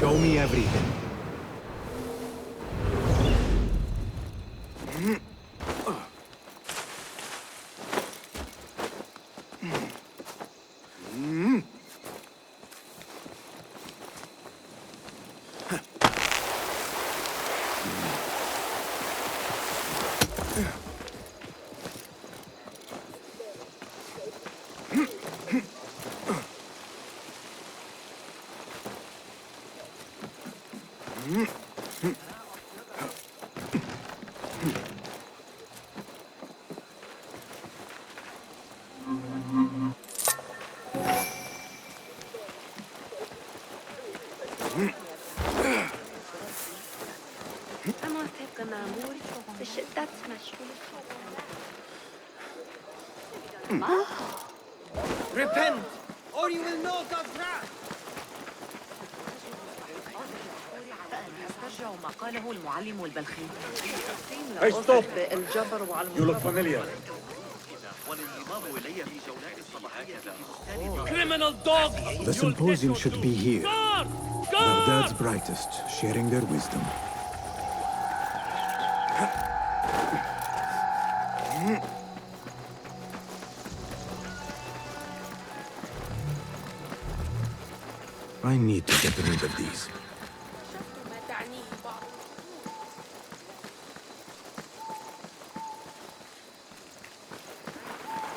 Show me everything. Repent, or you will know God's wrath! Hey, stop! You look familiar. Criminal dog! The symposium should be here. Baghdad's brightest, sharing their wisdom. I need to get rid of these.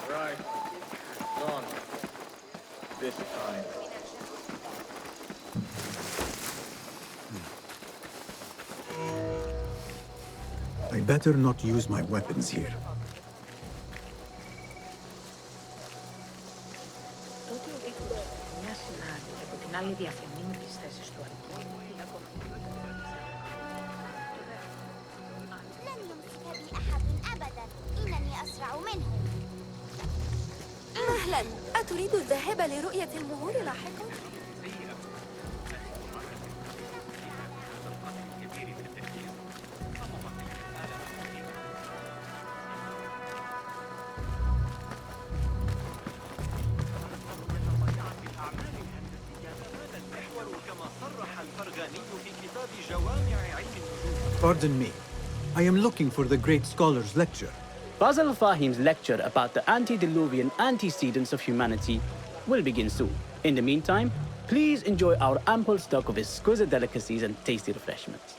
Right. Gone. This time. I better not use my weapons here. مهلا، أتريد الذهاب لرؤية المهور لاحقا؟ Pardon me. I am looking for the great scholar's lecture. Basil Fahim's lecture about the antediluvian antecedents of humanity will begin soon. In the meantime, please enjoy our ample stock of exquisite delicacies and tasty refreshments.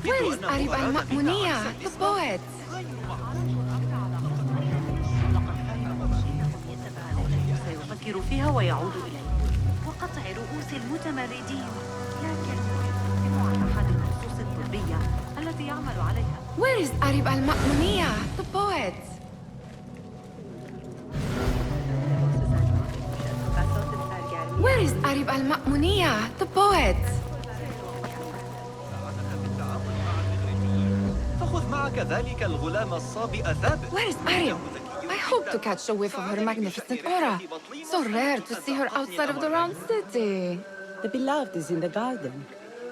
Where is Arib al-Ma'muniya, the poet? سيفكر فيها ويعود إليه وقطع رؤوس المتمردين لكن يتم عن أحد النصوص الطبية التي يعمل عليها. Where is Arib al-Ma'muniya, the poet? Where is Arib al-Ma'muniya, the poet? فخذ معك ذلك الغلام الصابئ ثابت. Where is Arib? I hope to catch a whiff of her magnificent aura. So rare to see her outside of the round city. The beloved is in the garden,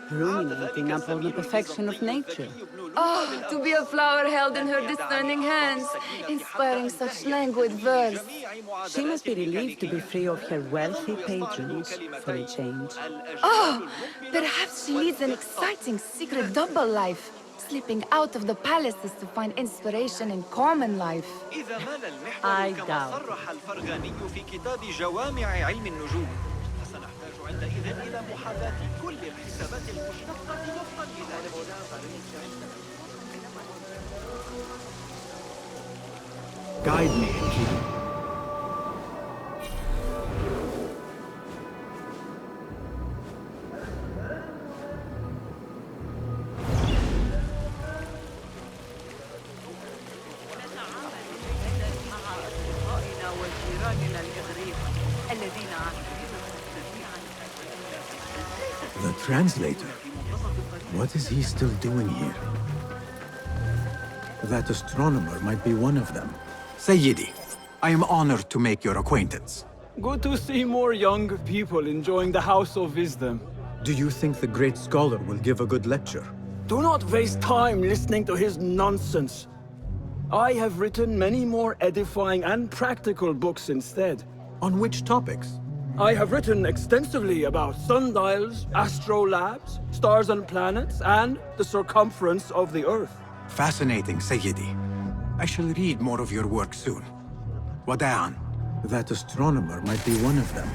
ruminating upon the perfection of nature. Oh, to be a flower held in her discerning hands, inspiring such languid verse. She must be relieved to be free of her wealthy patrons for a change. Oh, perhaps she leads an exciting secret double life, slipping out of the palaces to find inspiration in common life. I doubt. صرح الفرغاني في كتاب جوامع علم النجوم. فسنحتاج عندئذ إلى محاذاة كل الحسابات المشتقة وفقا لذلك. Guide me, Enki. The translator? What is he still doing here? That astronomer might be one of them. Sayyidi, I am honored to make your acquaintance. Good to see more young people enjoying the House of Wisdom. Do you think the great scholar will give a good lecture? Do not waste time listening to his nonsense. I have written many more edifying and practical books instead. On which topics? I have written extensively about sundials, astrolabes, stars and planets, and the circumference of the Earth. Fascinating, Sayyidi. I shall read more of your work soon. Wada'an. That astronomer might be one of them,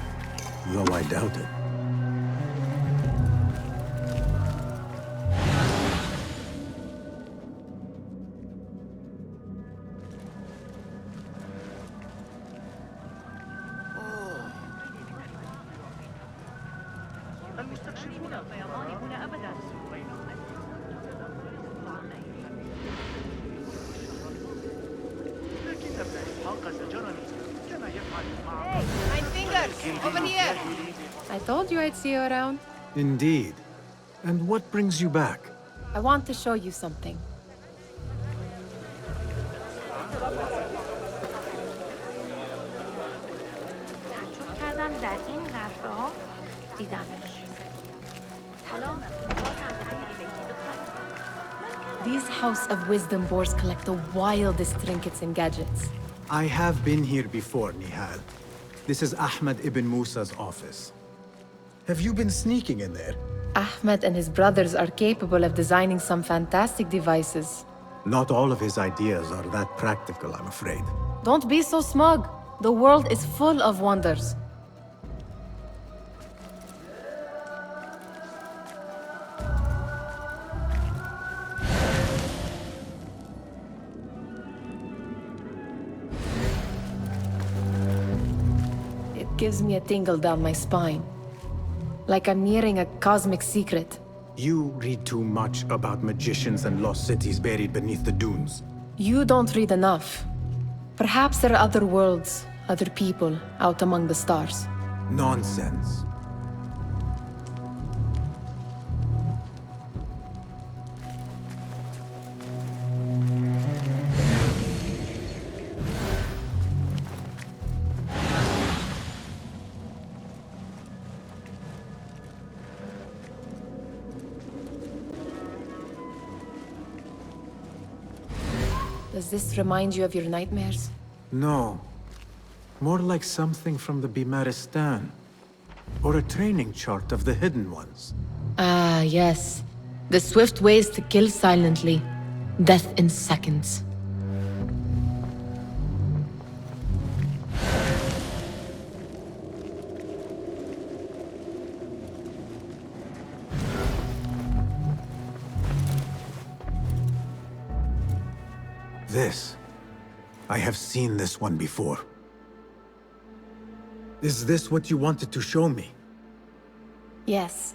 though I doubt it. المستكشفون الفيضان هنا أبدا. لكن ابن إسحاق زجرني كما يفعل مع Hey, my fingers! Over here! I told you I'd see you around. Indeed. And what brings you back? I want to show you something. These House of Wisdom boars collect the wildest trinkets and gadgets. I have been here before, Nihal. This is Ahmed ibn Musa's office. Have you been sneaking in there? Ahmed and his brothers are capable of designing some fantastic devices. Not all of his ideas are that practical, I'm afraid. Don't be so smug. The world is full of wonders. It gives me a tingle down my spine. Like I'm nearing a cosmic secret. You read too much about magicians and lost cities buried beneath the dunes. You don't read enough. Perhaps there are other worlds, other people, out among the stars. Nonsense. Does this remind you of your nightmares? No. More like something from the Bimaristan. Or a training chart of the Hidden Ones. Ah, yes. The swift ways to kill silently. Death in seconds. This. I have seen this one before. Is this what you wanted to show me? Yes.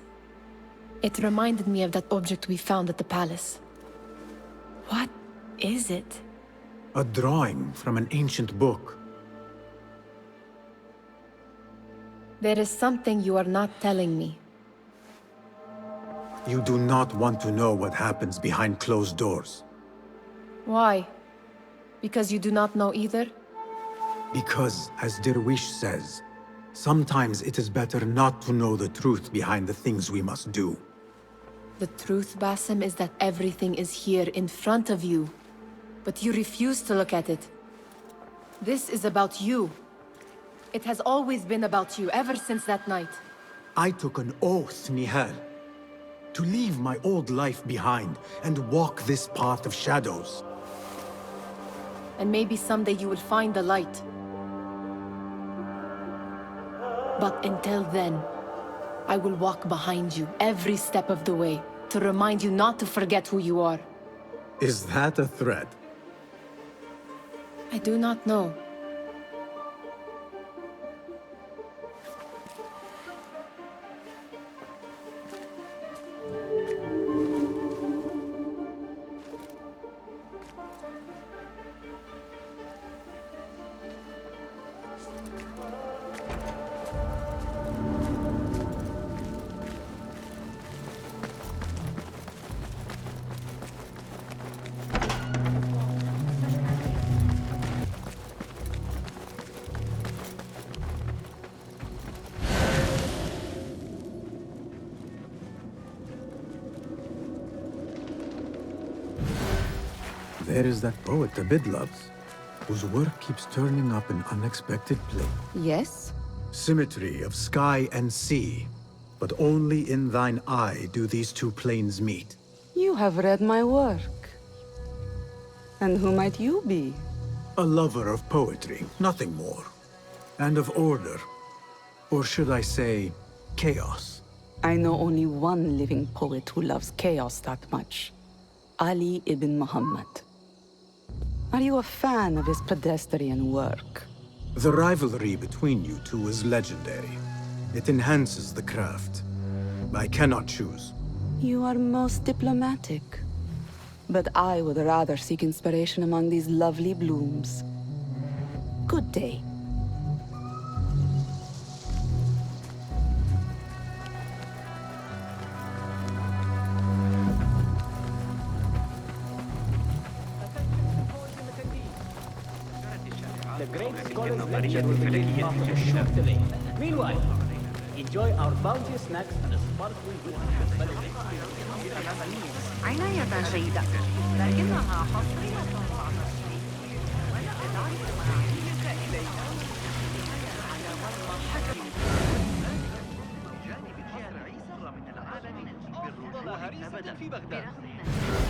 It reminded me of that object we found at the palace. What is it? A drawing from an ancient book. There is something you are not telling me. You do not want to know what happens behind closed doors. Why? Because you do not know either? Because, as Derwish says, sometimes it is better not to know the truth behind the things we must do. The truth, Basim, is that everything is here in front of you. But you refuse to look at it. This is about you. It has always been about you, ever since that night. I took an oath, Nihal, to leave my old life behind and walk this path of shadows. And maybe someday you will find the light. But until then, I will walk behind you every step of the way to remind you not to forget who you are. Is that a threat? I do not know. there is that poet the bid loves, whose work keeps turning up in unexpected place. Yes? Symmetry of sky and sea, but only in thine eye do these two planes meet. You have read my work. And who might you be? A lover of poetry, nothing more. And of order. Or should I say, chaos. I know only one living poet who loves chaos that much. Ali ibn Muhammad. Are you a fan of his pedestrian work? The rivalry between you two is legendary. It enhances the craft. I cannot choose. You are most diplomatic. But I would rather seek inspiration among these lovely blooms. Good day. The great scholars lecture will begin after a short delay. Meanwhile, enjoy our bounteous snacks and a sparkling عناية جيدة، لكنها حصرية بعد الشيء. ولا أدعي معانيك إلينا. بجانب الشارع سر من العالم بالرجوع أبدا في بغداد.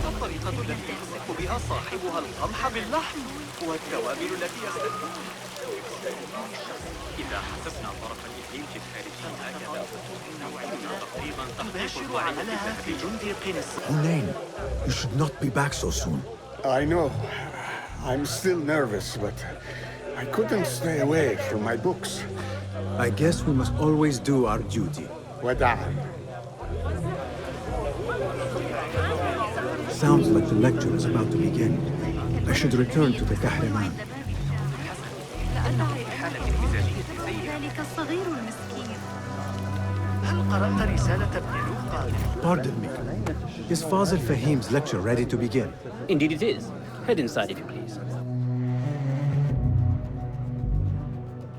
الطريقة التي يمسك بها صاحبها القمح باللحم والتوابل التي يستخدمها. إذا حسبنا طرف الإقليم الخارجي هكذا فإنه تقريبا تباشر عملها في جندي قنص. Hunain, you should not be back so soon. I know. I'm still nervous, but I couldn't stay away from my books. I guess we must always do our duty. وداعاً. Sounds like the lecture is about to begin. I should return to the Kahraman. ذلك الصغير المسكين. هل قرأت رسالة ابن لوقا؟ Pardon me. Is Fazil Fahim's lecture ready to begin? Indeed it is. Head inside if you please.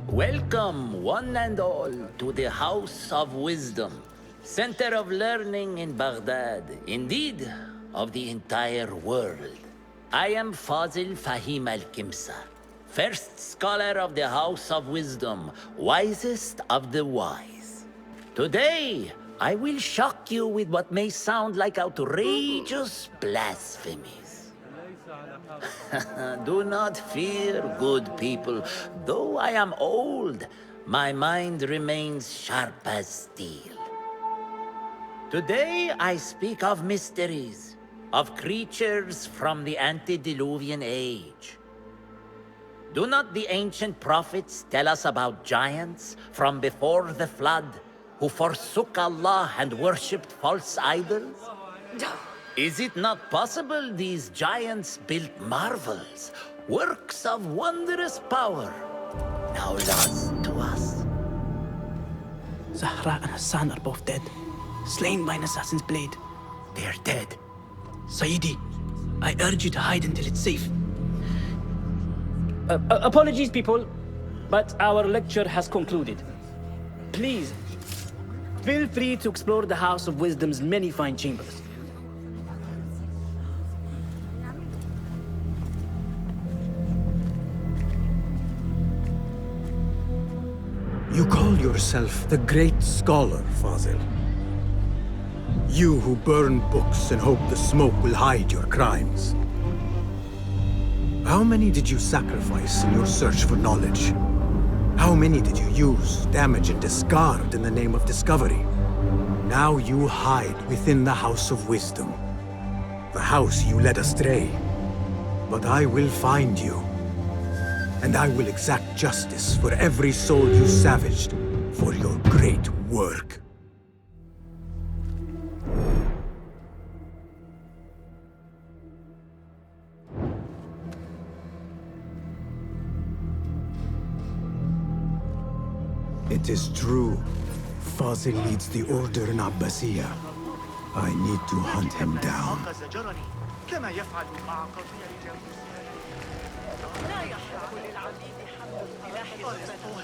Welcome, one and all, to the House of Wisdom, center of learning in Baghdad, indeed, of the entire world. I am Fazil Fahim al-Kimsa, first scholar of the House of Wisdom, wisest of the wise. Today, I will shock you with what may sound like outrageous blasphemies. Do not fear, good people. Though I am old, my mind remains sharp as steel. Today, I speak of mysteries, of creatures from the antediluvian age. Do not the ancient prophets tell us about giants from before the flood who forsook Allah and worshipped false idols? Is it not possible these giants built marvels, works of wondrous power, now lost to us? Zahra and Hassan are both dead, slain by an assassin's blade. They're dead. Sayyidi, I urge you to hide until it's safe. Apologies, people, but our lecture has concluded. Please, feel free to explore the House of Wisdom's many fine chambers. You call yourself the great scholar, Fazil. You who burn books and hope the smoke will hide your crimes. How many did you sacrifice in your search for knowledge? How many did you use, damage, and discard in the name of discovery? Now you hide within the House of Wisdom. The house you led astray. But I will find you. And I will exact justice for every soul you savaged for your great work. It is true. Fazil leads the order in Abbasiyah. I need to hunt him down. كما يفعل مع قضية رجال لا يحق للعبيد حمل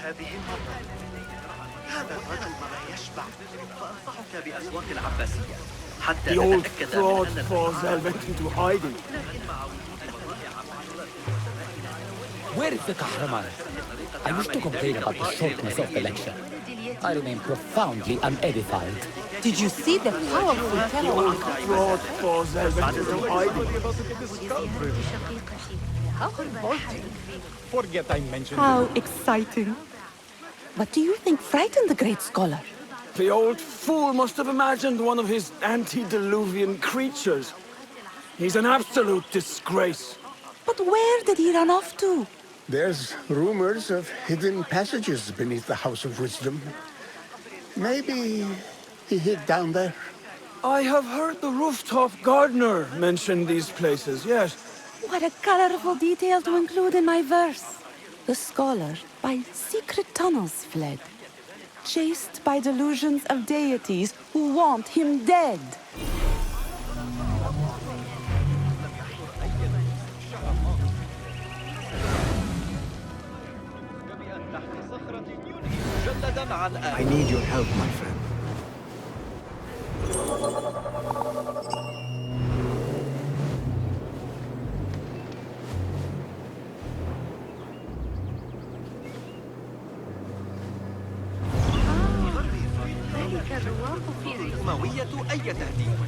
هذه المرة. هذا الرجل ما يشبع، فأنصحك بأسواق العباسية حتى The old تتأكد fraud من أن Fazil went into hiding. لكن مع وجود Where is the Kahraman? I used to complain about the shortness of the lecture. I remain profoundly unedified. Did you see the powerful terror? Forget I mentioned How exciting. What do you think frightened the great scholar? The old fool must have imagined one of his antediluvian creatures. He's an absolute disgrace. But where did he run off to? There's rumors of hidden passages beneath the House of Wisdom. Maybe he hid down there. I have heard the rooftop gardener mention these places, yes. What a colorful detail to include in my verse. The scholar by secret tunnels fled, chased by delusions of deities who want him dead. I need your help, my friend. ذلك الرواق في الأموية أي تهديد؟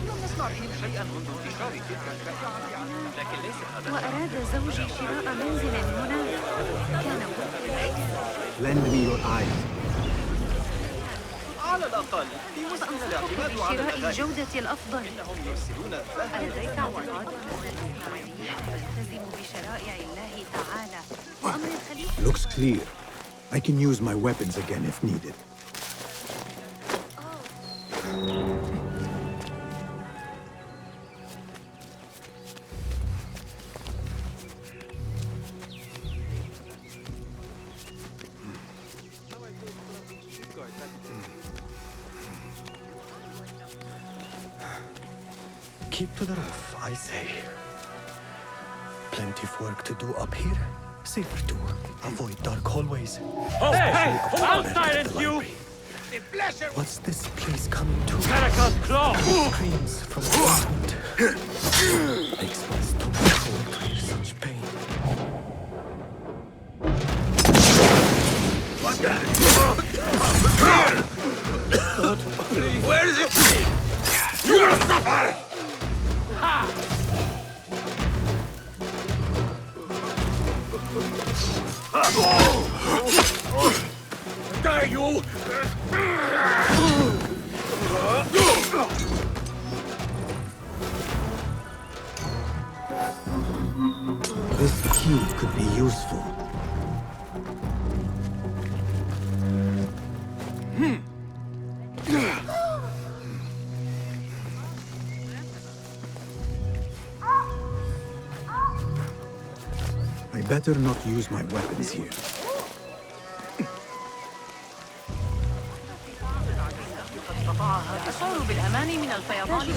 لم نسمع بهم شيئا منذ انتشار تلك الشائعة، لكن ليس هذا. وأراد زوجي شراء منزل هنا. كان Lend me your eyes. على الأقل في وسط الاعتماد على شراء الأغاني. الجودة الأفضل. إنهم يرسلون الذهب. لديك اعتقاد تلتزم بشرائع الله تعالى وأمر الخليفة. Looks clear. I can use my weapons again if needed. Keep to the roof, I say. Plenty of work to do up here. Safer to avoid dark hallways. Hey! I'll silence you! What's this place coming to? Caracal claw! Screams from the ground. Makes my stomach cold to hear such pain. Where is it? You will suffer! Die, you! This key could be useful. I better not use my weapons here. أشعر بالأمان من الفيضان.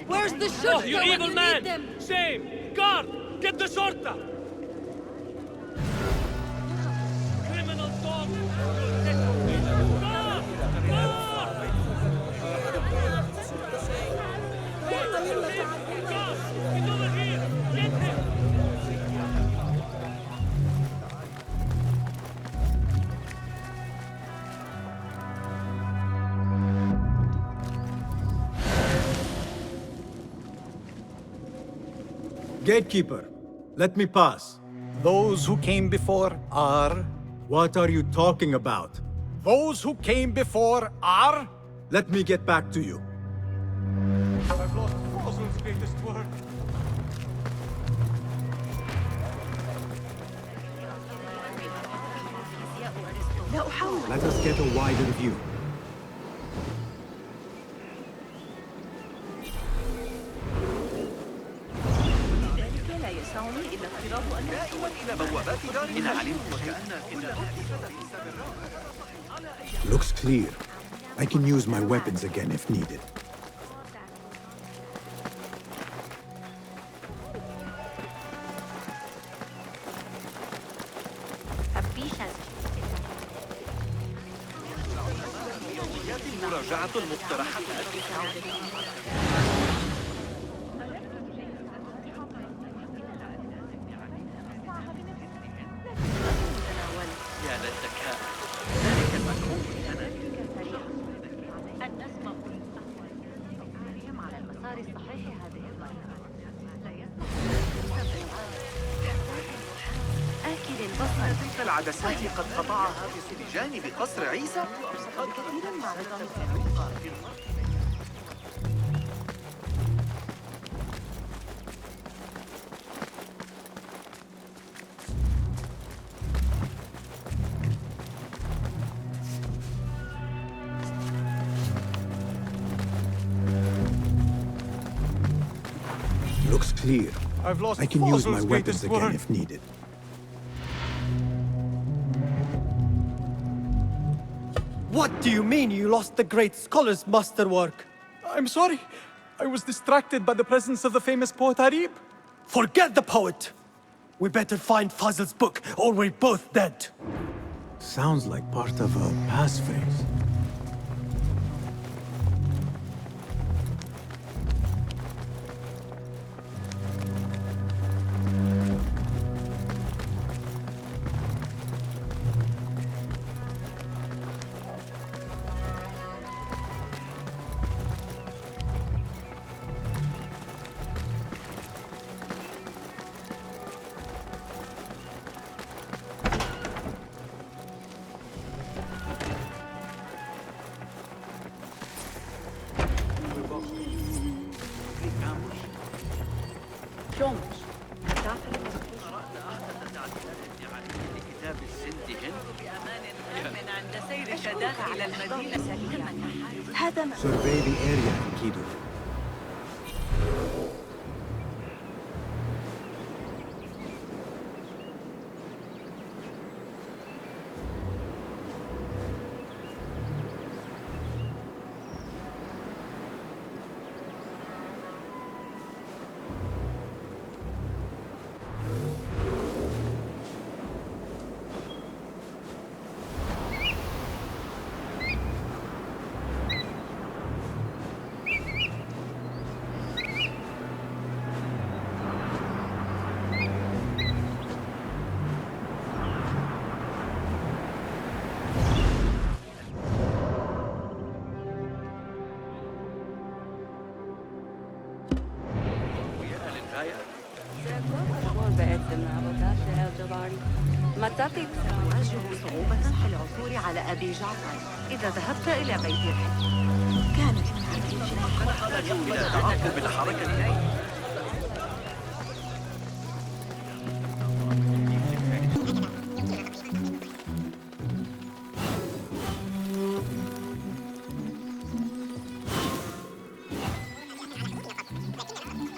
Where's the shorta? You evil man! Shame! Guard! Get the shorta! Criminal dog! Gatekeeper, let me pass. Those who came before are... What are you talking about? Those who came before are... Let me get back to you. I've lost Frozen's greatest work. Let us get a wider view. لا يسعني إلا اقتراب أن دائما إلى بوابات دار العلم وكأن Looks clear. I can use my weapons again if needed. مراجعة المقترحات. العدسات قد قطعها بجانب قصر عيسى؟ كثيرا ما عرفت. Looks clear. I've lost I can use my Fossil's weapons greatest again work. if needed. What do you mean you lost the great scholar's masterwork? I'm sorry. I was distracted by the presence of the famous poet Arib. Forget the poet! We better find Fazl's book, or we're both dead. Sounds like part of a passphrase. لكتاب السند من عند سيرك داخل المدينة. هذا Survey the area, Kido. تواجه صعوبة في العثور على أبي جعفر إذا ذهبت إلى بيت الحكم. كانت إلى تعاقب الحركة. Looks clear. I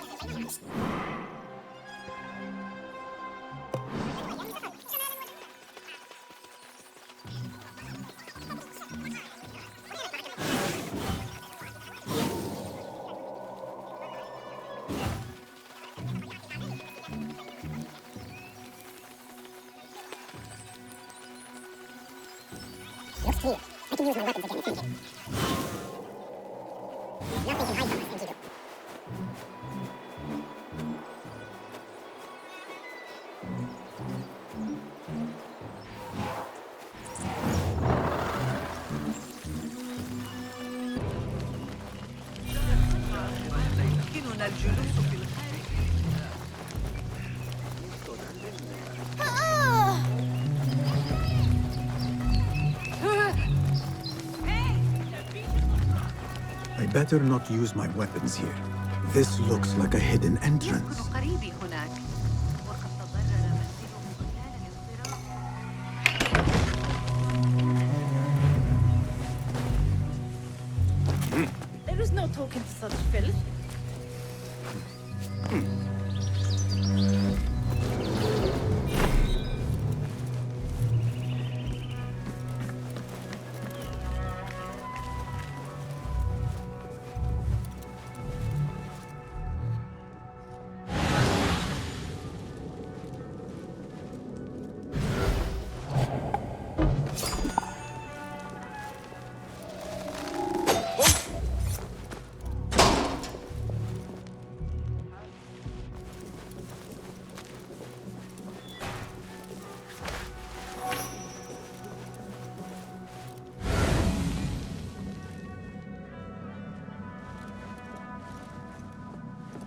can use my weapons again if needed. Nothing can hide from us, Enkidu. يمكننا الجلوس في الخارج. I better not use my weapons here. This looks like a hidden entrance. قريب هناك. وقد تضرر منزله. There is no talking to such filth.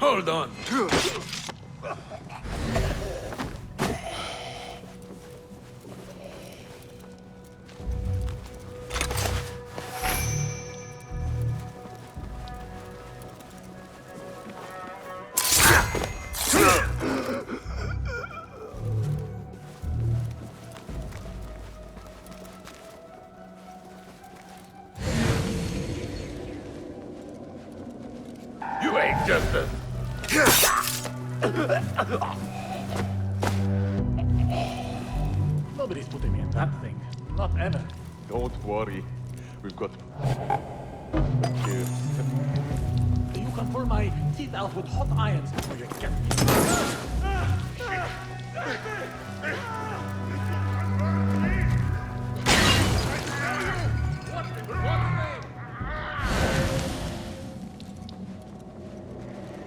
Hold on. Jester. Nobody's putting me in that thing. Not ever. Don't worry. We've got... You can pull my teeth out with hot irons before you get me.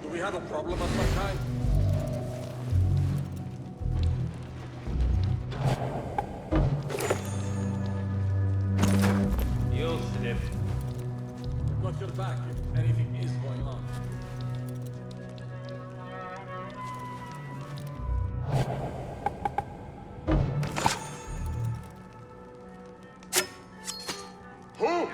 Do we have a problem of some kind? You'll slip. I've got your back if anything is going on. Who?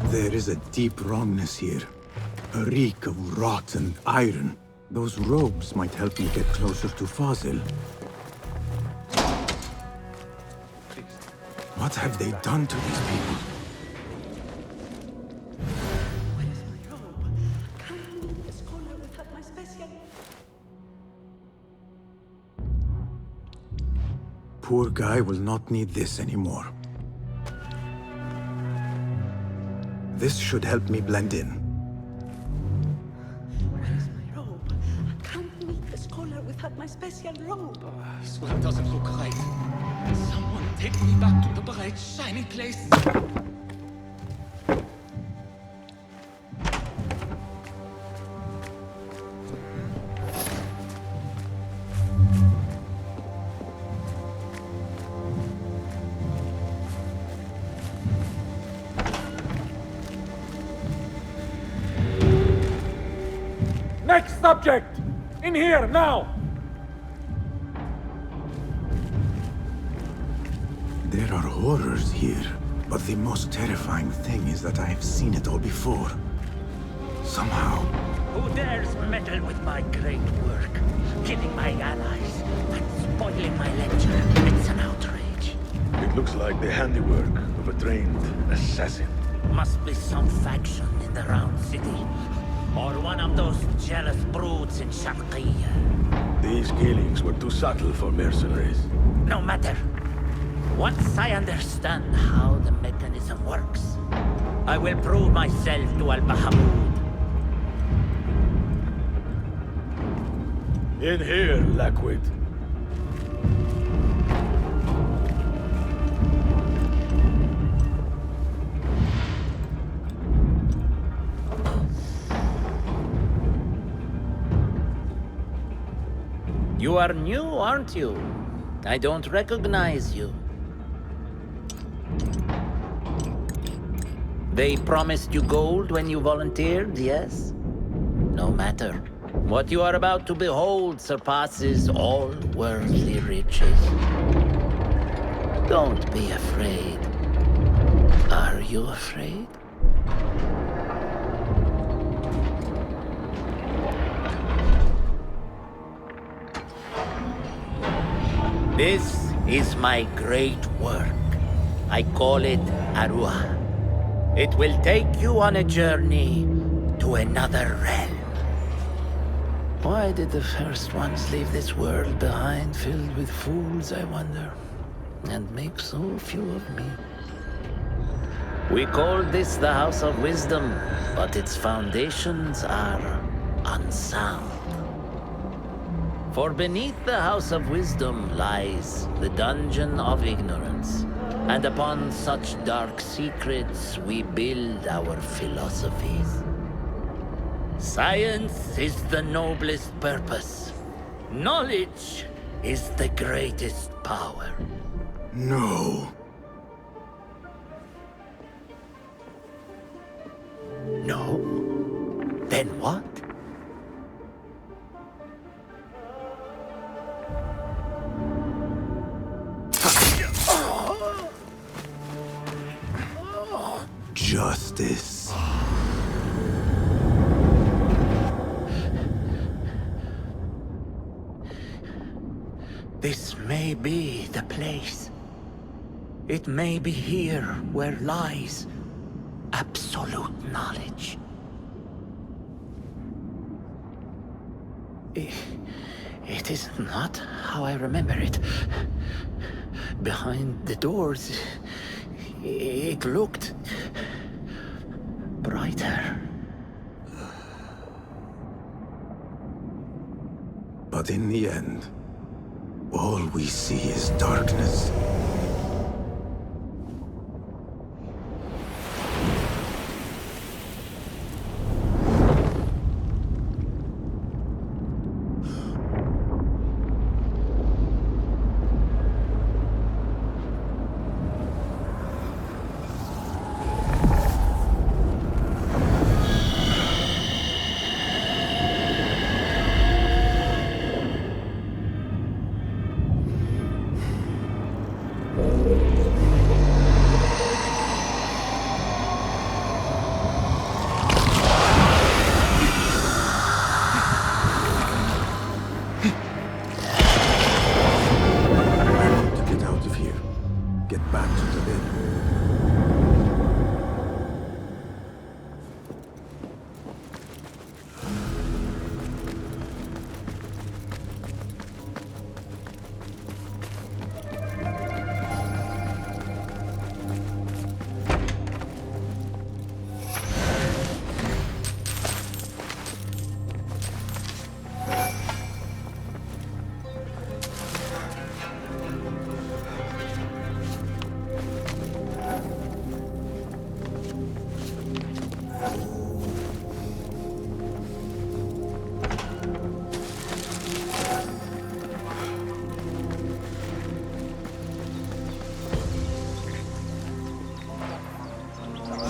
There is a deep wrongness here. A reek of rot and iron. Those robes might help me get closer to Fazil. What have they done to these people? Poor guy will not need this anymore. This should help me blend in. Where's my robe? I can't meet the scholar without my special robe. This one doesn't look right. Someone take me back to the bright, shiny place. Next subject! In here, now! There are horrors here, but the most terrifying thing is that I have seen it all before. Somehow. Who dares meddle with my great work? Killing my allies and spoiling my lecture. It's an outrage. It looks like the handiwork of a trained assassin. Must be some faction in the Round City. Or one of those jealous broods in Sharqiyya. These killings were too subtle for mercenaries. No matter. Once I understand how the mechanism works, I will prove myself to Al-Bahamud. In here, Lackwit. You are new, aren't you? I don't recognize you. They promised you gold when you volunteered, yes? No matter. What you are about to behold surpasses all worldly riches. Don't be afraid. Are you afraid? This is my great work. I call it Arua. It will take you on a journey to another realm. Why did the first ones leave this world behind, filled with fools, I wonder, and make so few of me? We call this the House of Wisdom, but its foundations are unsound. For beneath the House of Wisdom lies the Dungeon of Ignorance, and upon such dark secrets we build our philosophies. Science is the noblest purpose, Knowledge is the greatest power. No. No? Then what? Justice. This may be the place. It may be here where lies absolute knowledge. It is not how I remember it. Behind the doors, it looked brighter. But in the end, all we see is darkness.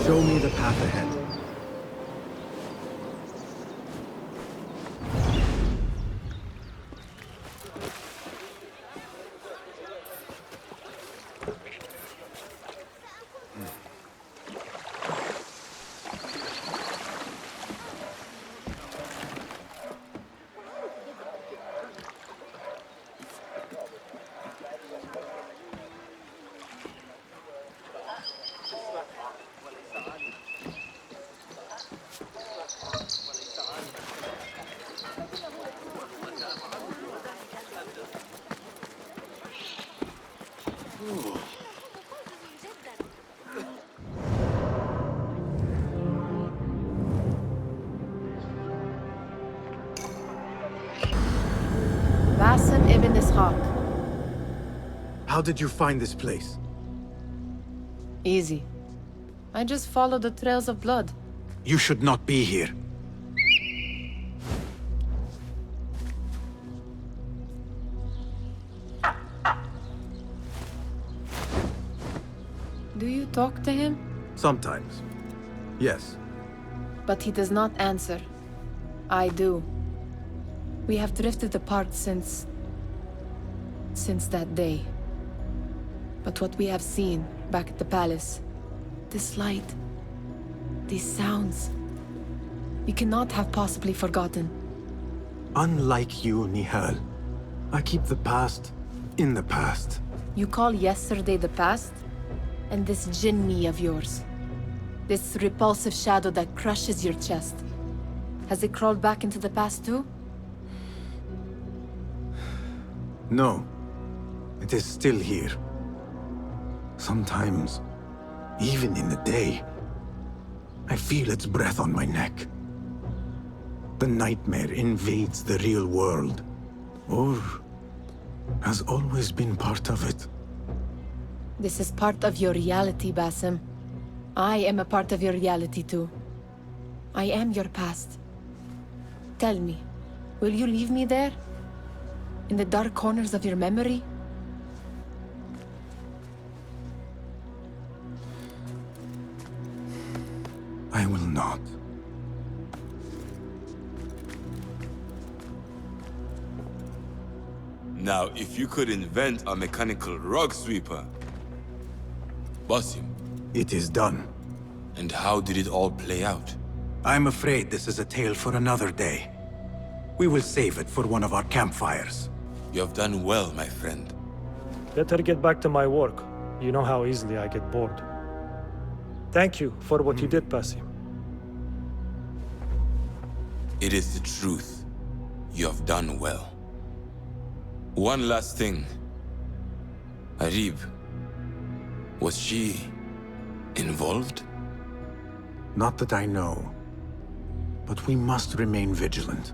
Show me the path ahead. Basim ibn Ishaq. How did you find this place? Easy. I just followed the trails of blood. You should not be here. Do you talk to him? Sometimes. Yes. But he does not answer. I do. We have drifted apart since that day. But what we have seen back at the palace, this light, these sounds, we cannot have possibly forgotten. Unlike you, Nihal, I keep the past in the past. You call yesterday the past? And this jinni of yours, this repulsive shadow that crushes your chest, has it crawled back into the past too? No. It is still here. Sometimes, even in the day, I feel its breath on my neck. The nightmare invades the real world, or has always been part of it. This is part of your reality, Basim. I am a part of your reality too. I am your past. Tell me, will you leave me there? In the dark corners of your memory? I will not. Now, if you could invent a mechanical rug sweeper... Basim. It is done. And how did it all play out? I'm afraid this is a tale for another day. We will save it for one of our campfires. You have done well, my friend. Better get back to my work. You know how easily I get bored. Thank you for what you did, Basim. It is the truth. You have done well. One last thing. Arib, was she involved? Not that I know. But we must remain vigilant.